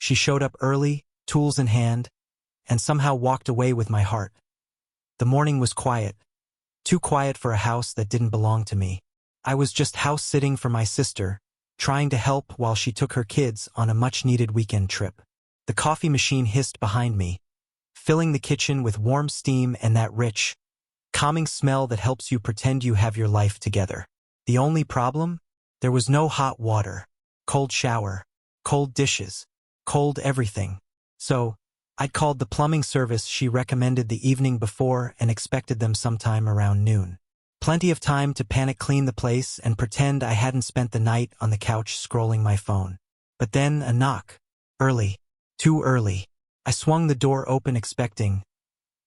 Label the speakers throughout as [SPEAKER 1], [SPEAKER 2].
[SPEAKER 1] She showed up early, tools in hand, and somehow walked away with my heart. The morning was quiet. Too quiet for a house that didn't belong to me. I was just house-sitting for my sister, trying to help while she took her kids on a much-needed weekend trip. The coffee machine hissed behind me, filling the kitchen with warm steam and that rich, calming smell that helps you pretend you have your life together. The only problem? There was no hot water, cold shower, cold dishes, cold everything. So, I'd called the plumbing service she recommended the evening before and expected them sometime around noon. Plenty of time to panic clean the place and pretend I hadn't spent the night on the couch scrolling my phone. But then a knock. Early. Too early. I swung the door open expecting.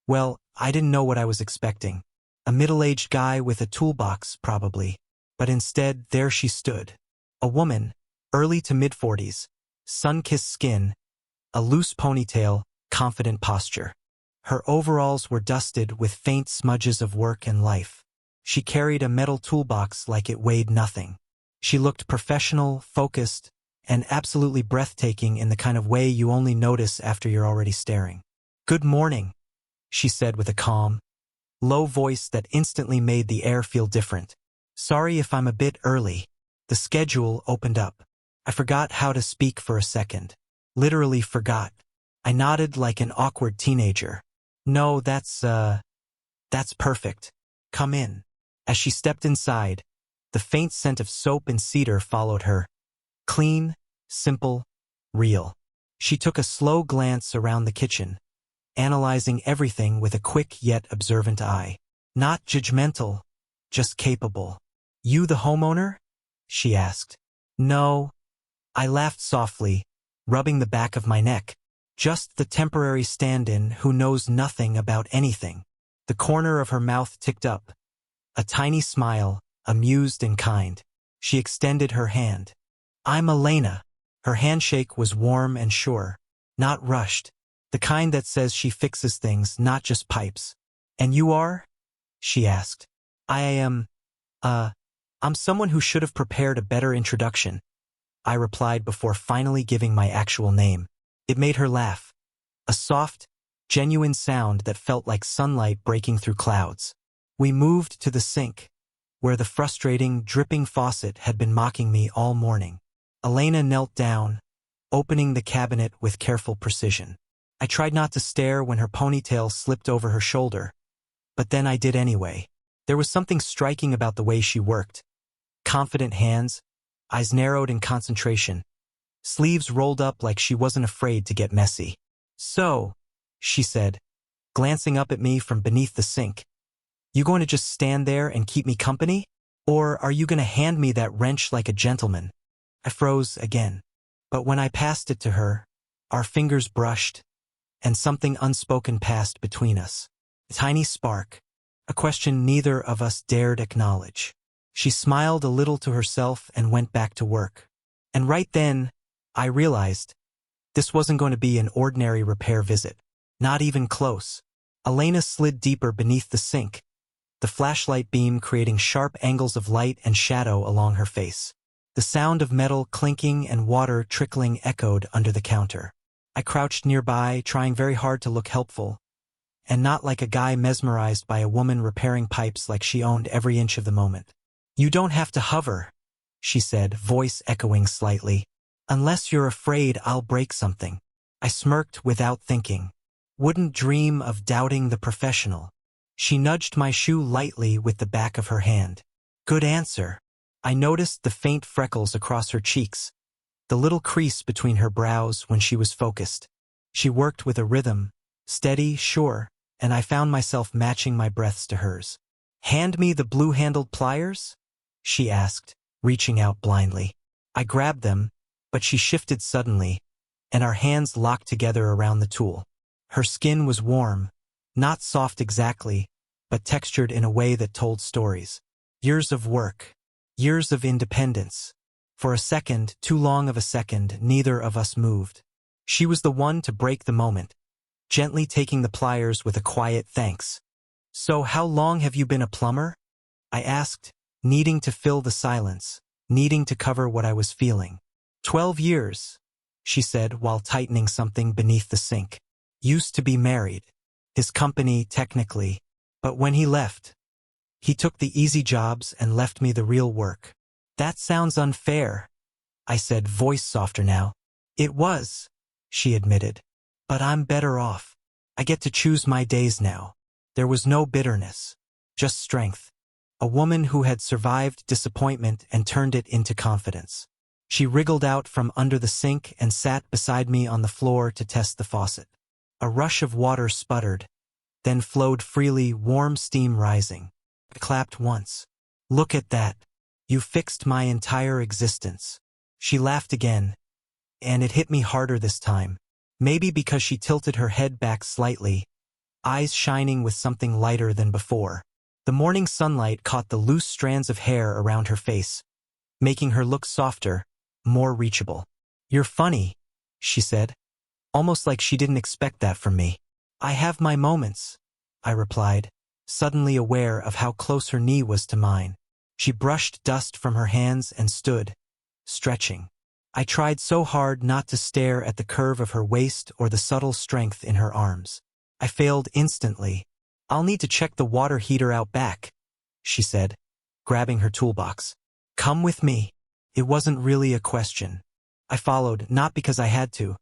[SPEAKER 1] Well, I didn't know what I was expecting. A middle-aged guy with a toolbox, probably. But instead, there she stood. A woman, early to mid-40s, sun-kissed skin, a loose ponytail, confident posture. Her overalls were dusted with faint smudges of work and life. She carried a metal toolbox like it weighed nothing. She looked professional, focused, and absolutely breathtaking in the kind of way you only notice after you're already staring. "Good morning," she said with a calm, low voice that instantly made the air feel different. "Sorry if I'm a bit early." The schedule opened up. I forgot how to speak for a second. Literally forgot. I nodded like an awkward teenager. "No, that's perfect. Come in." As she stepped inside, the faint scent of soap and cedar followed her. Clean, simple, real. She took a slow glance around the kitchen, analyzing everything with a quick yet observant eye. Not judgmental, just capable. "You the homeowner?" she asked. "No." I laughed softly, rubbing the back of my neck. "Just the temporary stand-in who knows nothing about anything." The corner of her mouth ticked up. A tiny smile, amused and kind. She extended her hand. "I'm Elena." Her handshake was warm and sure, not rushed. The kind that says she fixes things, not just pipes. "And you are?" she asked. I'm someone who should have prepared a better introduction," I replied before finally giving my actual name. It made her laugh. A soft, genuine sound that felt like sunlight breaking through clouds. We moved to the sink, where the frustrating, dripping faucet had been mocking me all morning. Elena knelt down, opening the cabinet with careful precision. I tried not to stare when her ponytail slipped over her shoulder, but then I did anyway. There was something striking about the way she worked. Confident hands, eyes narrowed in concentration, sleeves rolled up like she wasn't afraid to get messy. "So," she said, glancing up at me from beneath the sink, "you going to just stand there and keep me company? Or are you going to hand me that wrench like a gentleman?" I froze again. But when I passed it to her, our fingers brushed, and something unspoken passed between us. A tiny spark, a question neither of us dared acknowledge. She smiled a little to herself and went back to work. And right then, I realized this wasn't going to be an ordinary repair visit. Not even close. Elena slid deeper beneath the sink, the flashlight beam creating sharp angles of light and shadow along her face. The sound of metal clinking and water trickling echoed under the counter. I crouched nearby, trying very hard to look helpful, and not like a guy mesmerized by a woman repairing pipes like she owned every inch of the moment. "You don't have to hover," she said, voice echoing slightly. "Unless you're afraid I'll break something." I smirked without thinking. Wouldn't dream of doubting the professional. She nudged my shoe lightly with the back of her hand. "Good answer." I noticed the faint freckles across her cheeks, the little crease between her brows when she was focused. She worked with a rhythm, steady, sure, and I found myself matching my breaths to hers. "Hand me the blue-handled pliers?" she asked, reaching out blindly. I grabbed them, but she shifted suddenly, and our hands locked together around the tool. Her skin was warm, not soft exactly, but textured in a way that told stories. Years of work. Years of independence. For a second, too long of a second, neither of us moved. She was the one to break the moment, gently taking the pliers with a quiet thanks. "So how long have you been a plumber?" I asked, needing to fill the silence, needing to cover what I was feeling. 12 years, she said while tightening something beneath the sink. Used to be married. His company, technically. But when he left, he took the easy jobs and left me the real work. That sounds unfair, I said, voice softer now. It was, she admitted. But I'm better off. I get to choose my days now. There was no bitterness. Just strength. A woman who had survived disappointment and turned it into confidence. She wriggled out from under the sink and sat beside me on the floor to test the faucet. A rush of water sputtered, then flowed freely, warm steam rising. I clapped once. Look at that. You fixed my entire existence. She laughed again, and it hit me harder this time. Maybe because she tilted her head back slightly, eyes shining with something lighter than before. The morning sunlight caught the loose strands of hair around her face, making her look softer, more reachable. You're funny, she said, almost like she didn't expect that from me. I have my moments, I replied, suddenly aware of how close her knee was to mine. She brushed dust from her hands and stood, stretching. I tried so hard not to stare at the curve of her waist or the subtle strength in her arms. I failed instantly. I'll need to check the water heater out back, she said, grabbing her toolbox. Come with me. It wasn't really a question. I followed, not because I had to,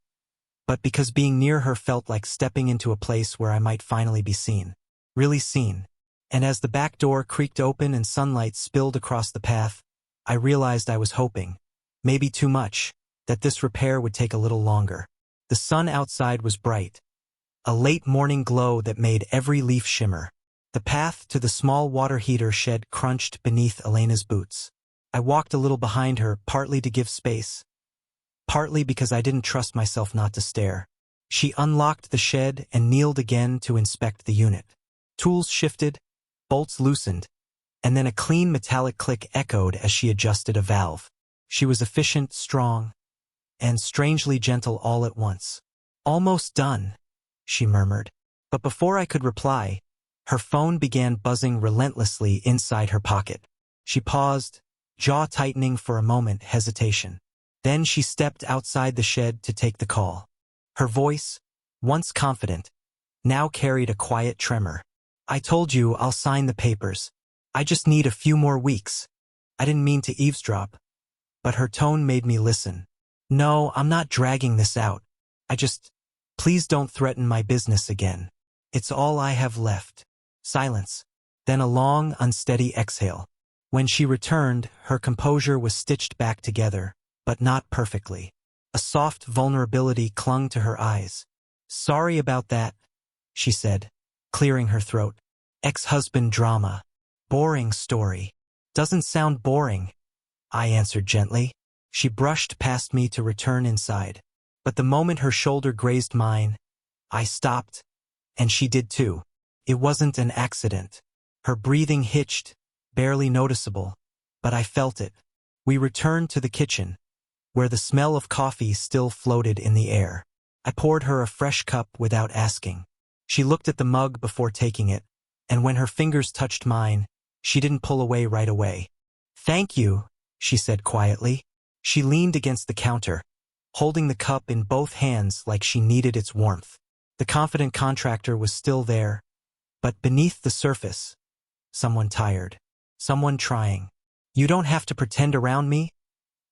[SPEAKER 1] but because being near her felt like stepping into a place where I might finally be seen. Really seen. And as the back door creaked open and sunlight spilled across the path, I realized I was hoping, maybe too much, that this repair would take a little longer. The sun outside was bright, a late morning glow that made every leaf shimmer. The path to the small water heater shed crunched beneath Elena's boots. I walked a little behind her, partly to give space, partly because I didn't trust myself not to stare. She unlocked the shed and kneeled again to inspect the unit. Tools shifted, bolts loosened, and then a clean metallic click echoed as she adjusted a valve. She was efficient, strong, and strangely gentle all at once. Almost done, she murmured. But before I could reply, her phone began buzzing relentlessly inside her pocket. She paused, jaw tightening for a moment, hesitation. Then she stepped outside the shed to take the call. Her voice, once confident, now carried a quiet tremor. I told you I'll sign the papers. I just need a few more weeks. I didn't mean to eavesdrop, but her tone made me listen. No, I'm not dragging this out. Please don't threaten my business again. It's all I have left. Silence. Then a long, unsteady exhale. When she returned, her composure was stitched back together, but not perfectly. A soft vulnerability clung to her eyes. Sorry about that, she said, clearing her throat. Ex-husband drama. Boring story. Doesn't sound boring, I answered gently. She brushed past me to return inside. But the moment her shoulder grazed mine, I stopped, and she did too. It wasn't an accident. Her breathing hitched, barely noticeable, but I felt it. We returned to the kitchen, where the smell of coffee still floated in the air. I poured her a fresh cup without asking. She looked at the mug before taking it, and when her fingers touched mine, she didn't pull away right away. Thank you, she said quietly. She leaned against the counter, holding the cup in both hands like she needed its warmth. The confident contractor was still there, but beneath the surface, someone tired, someone trying. You don't have to pretend around me,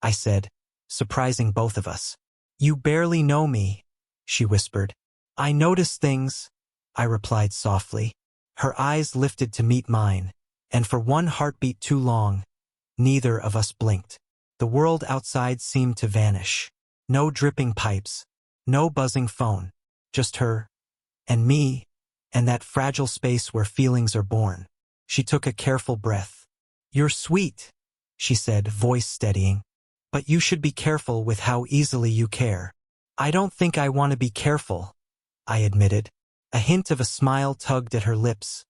[SPEAKER 1] I said, surprising both of us. You barely know me, she whispered. I notice things, I replied softly. Her eyes lifted to meet mine, and for one heartbeat too long, neither of us blinked. The world outside seemed to vanish. No dripping pipes, no buzzing phone, just her, and me, and that fragile space where feelings are born. She took a careful breath. You're sweet, she said, voice steadying. But you should be careful with how easily you care. I don't think I want to be careful, I admitted. A hint of a smile tugged at her lips.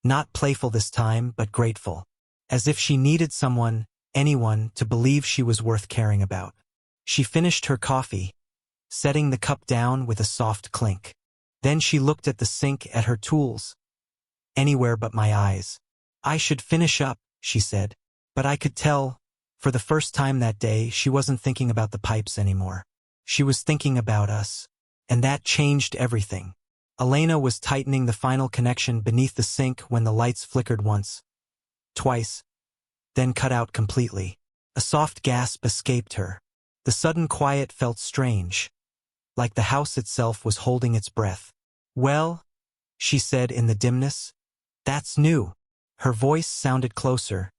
[SPEAKER 1] Not playful this time, but grateful. As if she needed someone, anyone, to believe she was worth caring about. She finished her coffee, setting the cup down with a soft clink. Then she looked at the sink, at her tools. Anywhere but my eyes. I should finish up, she said. But I could tell, for the first time that day, she wasn't thinking about the pipes anymore. She was thinking about us. And that changed everything. Elena was tightening the final connection beneath the sink when the lights flickered once, twice, then cut out completely. A soft gasp escaped her. The sudden quiet felt strange, like the house itself was holding its breath. "Well," she said in the dimness, "that's new." Her voice sounded closer,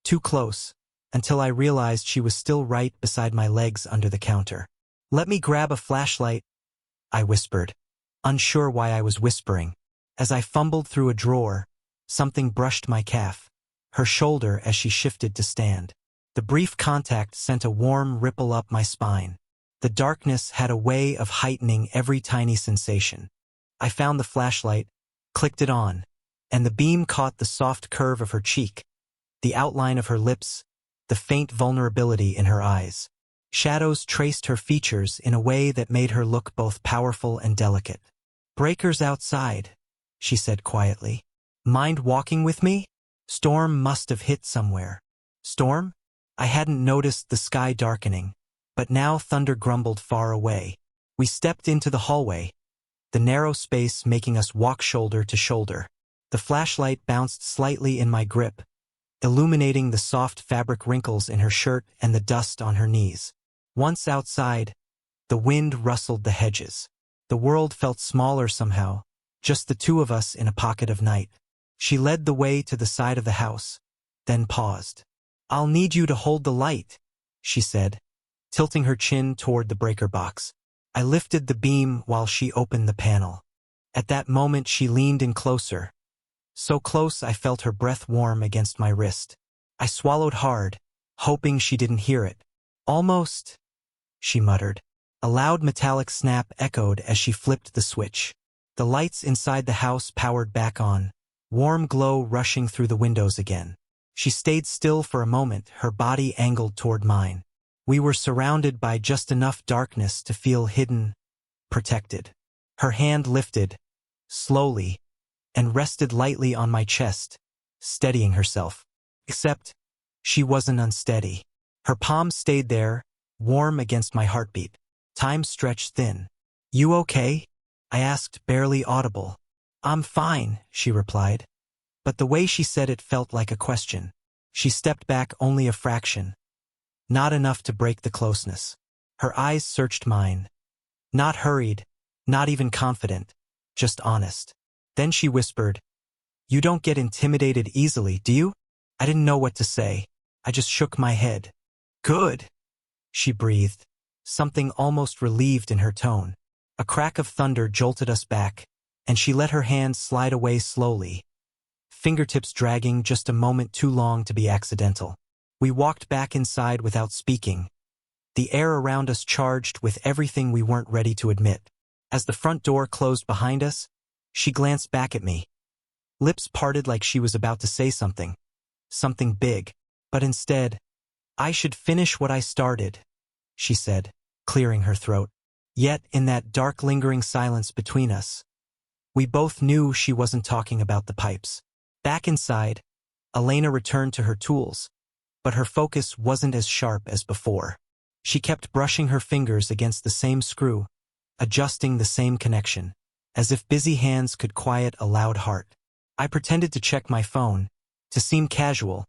[SPEAKER 1] too close, until I realized she was still right beside my legs under the counter. "Let me grab a flashlight," I whispered, unsure why I was whispering. As I fumbled through a drawer, something brushed my calf, her shoulder as she shifted to stand. The brief contact sent a warm ripple up my spine. The darkness had a way of heightening every tiny sensation. I found the flashlight, clicked it on, and the beam caught the soft curve of her cheek, the outline of her lips, the faint vulnerability in her eyes. Shadows traced her features in a way that made her look both powerful and delicate. "Breakers outside," she said quietly. "Mind walking with me?" Storm must have hit somewhere. Storm? I hadn't noticed the sky darkening, but now thunder grumbled far away. We stepped into the hallway, the narrow space making us walk shoulder to shoulder. The flashlight bounced slightly in my grip, illuminating the soft fabric wrinkles in her shirt and the dust on her knees. Once outside, the wind rustled the hedges. The world felt smaller somehow, just the two of us in a pocket of night. She led the way to the side of the house, then paused. "I'll need you to hold the light," she said, tilting her chin toward the breaker box. I lifted the beam while she opened the panel. At that moment she leaned in closer, so close I felt her breath warm against my wrist. I swallowed hard, hoping she didn't hear it. "Almost," she muttered. A loud metallic snap echoed as she flipped the switch. The lights inside the house powered back on, warm glow rushing through the windows again. She stayed still for a moment, her body angled toward mine. We were surrounded by just enough darkness to feel hidden, protected. Her hand lifted, slowly, and rested lightly on my chest, steadying herself. Except, she wasn't unsteady. Her palm stayed there, warm against my heartbeat. Time stretched thin. "You okay?" I asked, barely audible. "I'm fine," she replied. But the way she said it felt like a question. She stepped back only a fraction. Not enough to break the closeness. Her eyes searched mine. Not hurried, not even confident, just honest. Then she whispered, "You don't get intimidated easily, do you?" I didn't know what to say. I just shook my head. "Good," she breathed, something almost relieved in her tone. A crack of thunder jolted us back, and she let her hand slide away slowly, fingertips dragging just a moment too long to be accidental. We walked back inside without speaking, the air around us charged with everything we weren't ready to admit. As the front door closed behind us, she glanced back at me. Lips parted like she was about to say something big, but instead, "I should finish what I started," she said, clearing her throat. Yet in that dark lingering silence between us, we both knew she wasn't talking about the pipes. Back inside, Elena returned to her tools, but her focus wasn't as sharp as before. She kept brushing her fingers against the same screw, adjusting the same connection, as if busy hands could quiet a loud heart. I pretended to check my phone, to seem casual,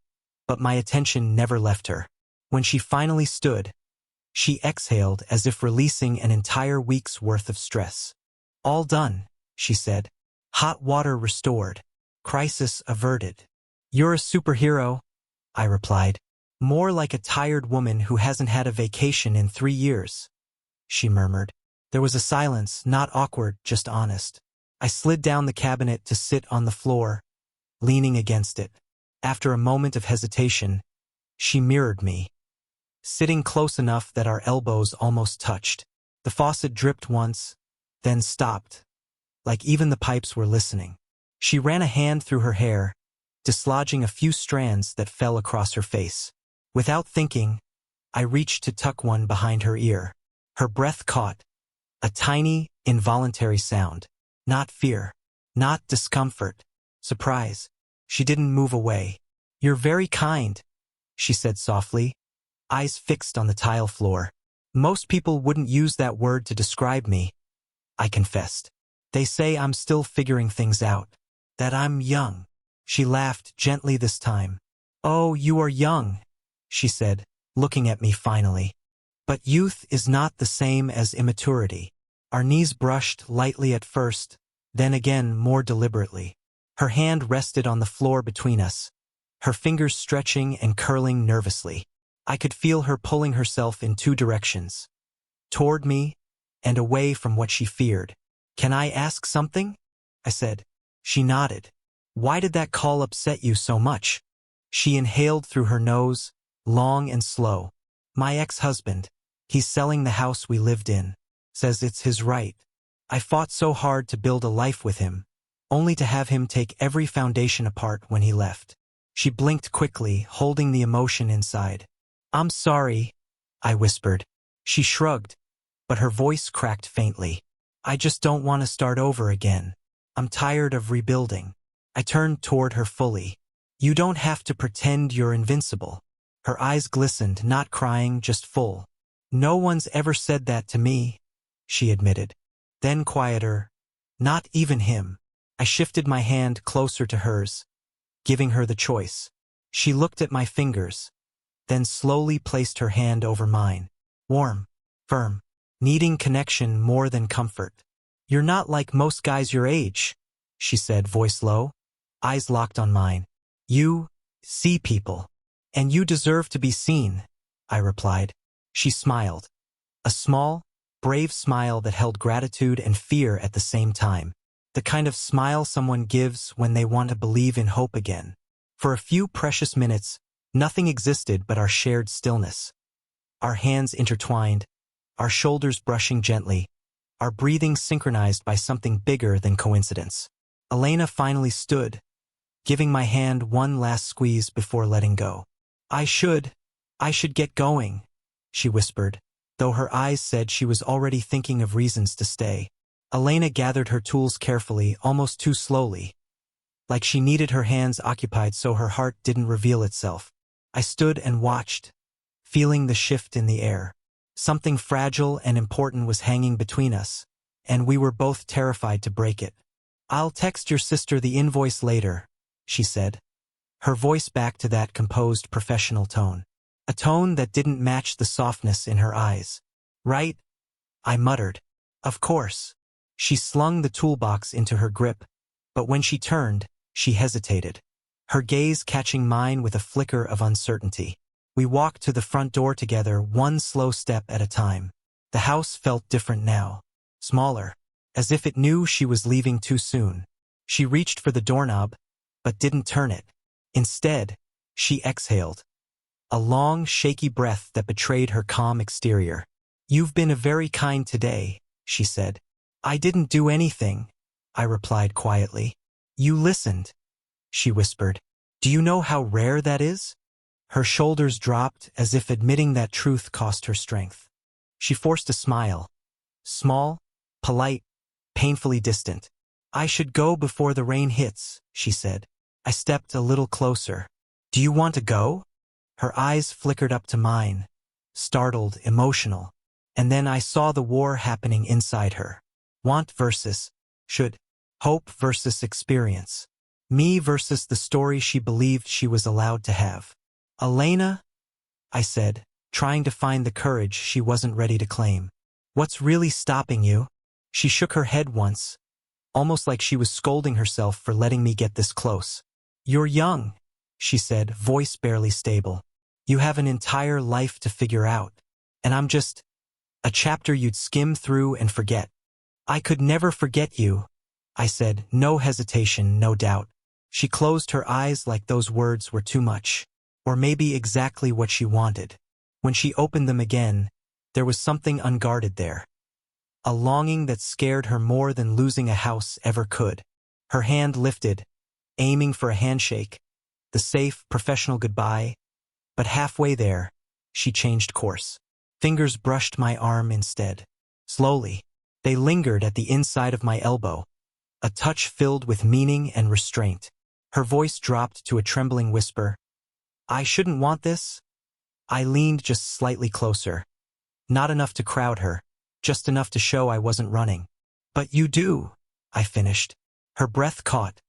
[SPEAKER 1] but my attention never left her. When she finally stood, she exhaled as if releasing an entire week's worth of stress. "All done," she said. "Hot water restored. Crisis averted." "You're a superhero," I replied. "More like a tired woman who hasn't had a vacation in 3 years," she murmured. There was a silence, not awkward, just honest. I slid down the cabinet to sit on the floor, leaning against it. After a moment of hesitation, she mirrored me, sitting close enough that our elbows almost touched. The faucet dripped once, then stopped, like even the pipes were listening. She ran a hand through her hair, dislodging a few strands that fell across her face. Without thinking, I reached to tuck one behind her ear. Her breath caught, a tiny, involuntary sound. Not fear, not discomfort, surprise. She didn't move away. "You're very kind," she said softly, eyes fixed on the tile floor. Most people wouldn't use that word to describe me, I confessed. They say I'm still figuring things out, that I'm young. She laughed gently this time. Oh, you are young, she said, looking at me finally. But youth is not the same as immaturity. Our knees brushed lightly at first, then again more deliberately. Her hand rested on the floor between us, her fingers stretching and curling nervously. I could feel her pulling herself in two directions, toward me and away from what she feared. Can I ask something? I said. She nodded. Why did that call upset you so much? She inhaled through her nose, long and slow. My ex-husband, he's selling the house we lived in, says it's his right. I fought so hard to build a life with him, only to have him take every foundation apart when he left. She blinked quickly, holding the emotion inside. I'm sorry, I whispered. She shrugged, but her voice cracked faintly. I just don't want to start over again. I'm tired of rebuilding. I turned toward her fully. You don't have to pretend you're invincible. Her eyes glistened, not crying, just full. No one's ever said that to me, she admitted. Then quieter, not even him. I shifted my hand closer to hers, giving her the choice. She looked at my fingers, then slowly placed her hand over mine. Warm, firm, needing connection more than comfort. You're not like most guys your age, she said, voice low, eyes locked on mine. You see people, and you deserve to be seen, I replied. She smiled. A small, brave smile that held gratitude and fear at the same time. The kind of smile someone gives when they want to believe in hope again. For a few precious minutes, nothing existed but our shared stillness. Our hands intertwined, our shoulders brushing gently, our breathing synchronized by something bigger than coincidence. Elena finally stood, giving my hand one last squeeze before letting go. I should get going, she whispered, though her eyes said she was already thinking of reasons to stay. Elena gathered her tools carefully, almost too slowly, like she needed her hands occupied so her heart didn't reveal itself. I stood and watched, feeling the shift in the air. Something fragile and important was hanging between us, and we were both terrified to break it. I'll text your sister the invoice later, she said, her voice back to that composed professional tone. A tone that didn't match the softness in her eyes. Right? I muttered. Of course. She slung the toolbox into her grip, but when she turned, she hesitated, her gaze catching mine with a flicker of uncertainty. We walked to the front door together, one slow step at a time. The house felt different now, smaller, as if it knew she was leaving too soon. She reached for the doorknob, but didn't turn it. Instead, she exhaled, a long, shaky breath that betrayed her calm exterior. You've been very kind today, she said. I didn't do anything, I replied quietly. You listened, she whispered. Do you know how rare that is? Her shoulders dropped as if admitting that truth cost her strength. She forced a smile. Small, polite, painfully distant. I should go before the rain hits, she said. I stepped a little closer. Do you want to go? Her eyes flickered up to mine, startled, emotional. And then I saw the war happening inside her. Want versus should. Hope versus experience. Me versus the story she believed she was allowed to have. Elena, I said, trying to find the courage she wasn't ready to claim. What's really stopping you? She shook her head once, almost like she was scolding herself for letting me get this close. You're young, she said, voice barely stable. You have an entire life to figure out, and I'm just a chapter you'd skim through and forget. I could never forget you, I said, no hesitation, no doubt. She closed her eyes like those words were too much, or maybe exactly what she wanted. When she opened them again, there was something unguarded there. A longing that scared her more than losing a house ever could. Her hand lifted, aiming for a handshake, the safe, professional goodbye, but halfway there, she changed course. Fingers brushed my arm instead. Slowly, they lingered at the inside of my elbow, a touch filled with meaning and restraint. Her voice dropped to a trembling whisper. I shouldn't want this? I leaned just slightly closer. Not enough to crowd her, just enough to show I wasn't running. "But you do," I finished. Her breath caught.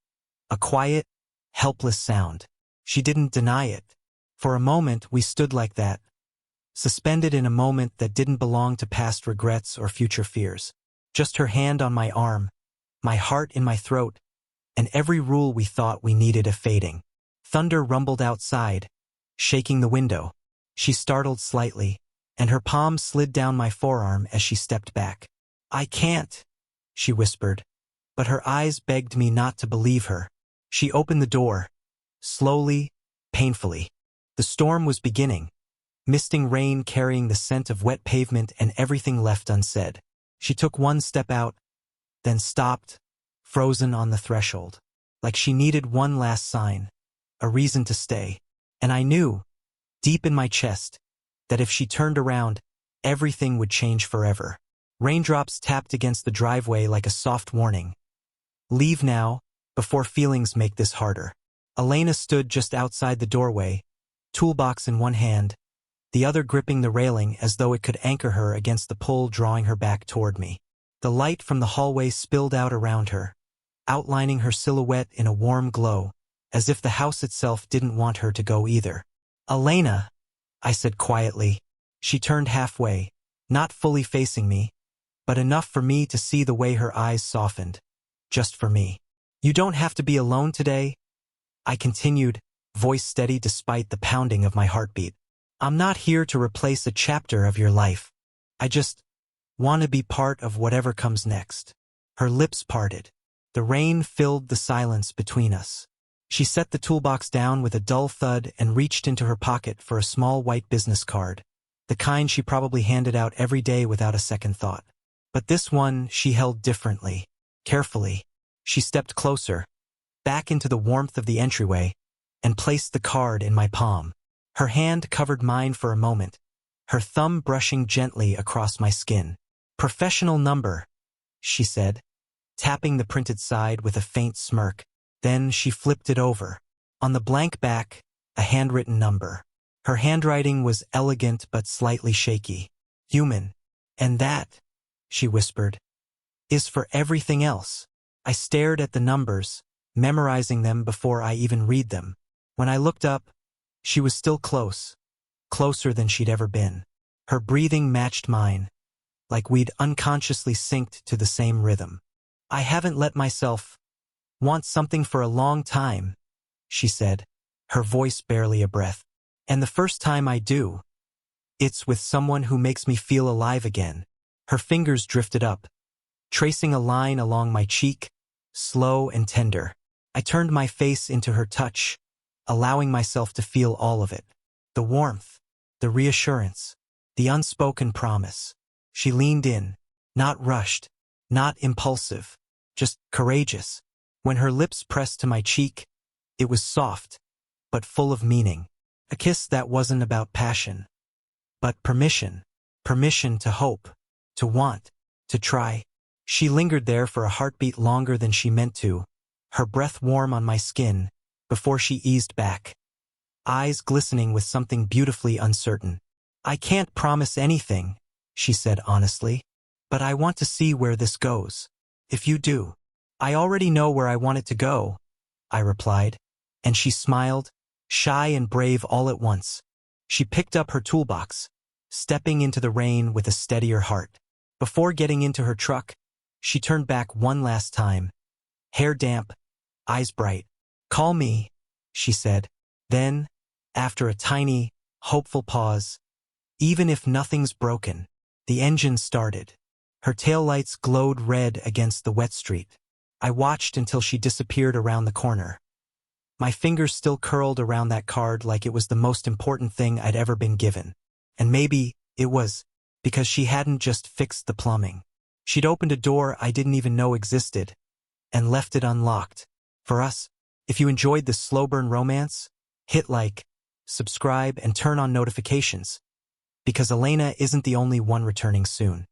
[SPEAKER 1] A quiet, helpless sound. She didn't deny it. For a moment we stood like that, suspended in a moment that didn't belong to past regrets or future fears. Just her hand on my arm, my heart in my throat, and every rule we thought we needed fading. Thunder rumbled outside, shaking the window. She startled slightly, and her palm slid down my forearm as she stepped back. "I can't," she whispered, but her eyes begged me not to believe her. She opened the door, slowly, painfully. The storm was beginning, misting rain carrying the scent of wet pavement and everything left unsaid. She took one step out, then stopped, frozen on the threshold, like she needed one last sign, a reason to stay. And I knew, deep in my chest, that if she turned around, everything would change forever. Raindrops tapped against the driveway like a soft warning. "Leave now, before feelings make this harder." Elena stood just outside the doorway, toolbox in one hand, the other gripping the railing as though it could anchor her against the pull drawing her back toward me. The light from the hallway spilled out around her, outlining her silhouette in a warm glow, as if the house itself didn't want her to go either. "Elena," I said quietly. She turned halfway, not fully facing me, but enough for me to see the way her eyes softened. Just for me. "You don't have to be alone today," I continued, voice steady despite the pounding of my heartbeat. "I'm not here to replace a chapter of your life. I just want to be part of whatever comes next." Her lips parted. The rain filled the silence between us. She set the toolbox down with a dull thud and reached into her pocket for a small white business card, the kind she probably handed out every day without a second thought. But this one she held differently, carefully. She stepped closer, back into the warmth of the entryway, and placed the card in my palm. Her hand covered mine for a moment, her thumb brushing gently across my skin. "Professional number," she said, tapping the printed side with a faint smirk. Then she flipped it over. On the blank back, a handwritten number. Her handwriting was elegant but slightly shaky. "Human. And that," she whispered, "is for everything else." I stared at the numbers, memorizing them before I even read them. When I looked up, she was still close, closer than she'd ever been. Her breathing matched mine, like we'd unconsciously synced to the same rhythm. "I haven't let myself want something for a long time," she said, her voice barely a breath. "And the first time I do, it's with someone who makes me feel alive again." Her fingers drifted up, tracing a line along my cheek, slow and tender. I turned my face into her touch, allowing myself to feel all of it. The warmth, the reassurance, the unspoken promise. She leaned in, not rushed, not impulsive, just courageous. When her lips pressed to my cheek, it was soft, but full of meaning. A kiss that wasn't about passion, but permission. Permission to hope, to want, to try. She lingered there for a heartbeat longer than she meant to, her breath warm on my skin, before she eased back, eyes glistening with something beautifully uncertain. "I can't promise anything," she said honestly, "but I want to see where this goes. If you do." "I already know where I want it to go," I replied, and she smiled, shy and brave all at once. She picked up her toolbox, stepping into the rain with a steadier heart. Before getting into her truck, she turned back one last time, hair damp, eyes bright. "Call me," she said. Then, after a tiny, hopeful pause, "Even if nothing's broken." The engine started. Her taillights glowed red against the wet street. I watched until she disappeared around the corner. My fingers still curled around that card like it was the most important thing I'd ever been given. And maybe it was, because she hadn't just fixed the plumbing. She'd opened a door I didn't even know existed, and left it unlocked. For us, if you enjoyed this slow burn romance, hit like, subscribe, and turn on notifications, because Elena isn't the only one returning soon.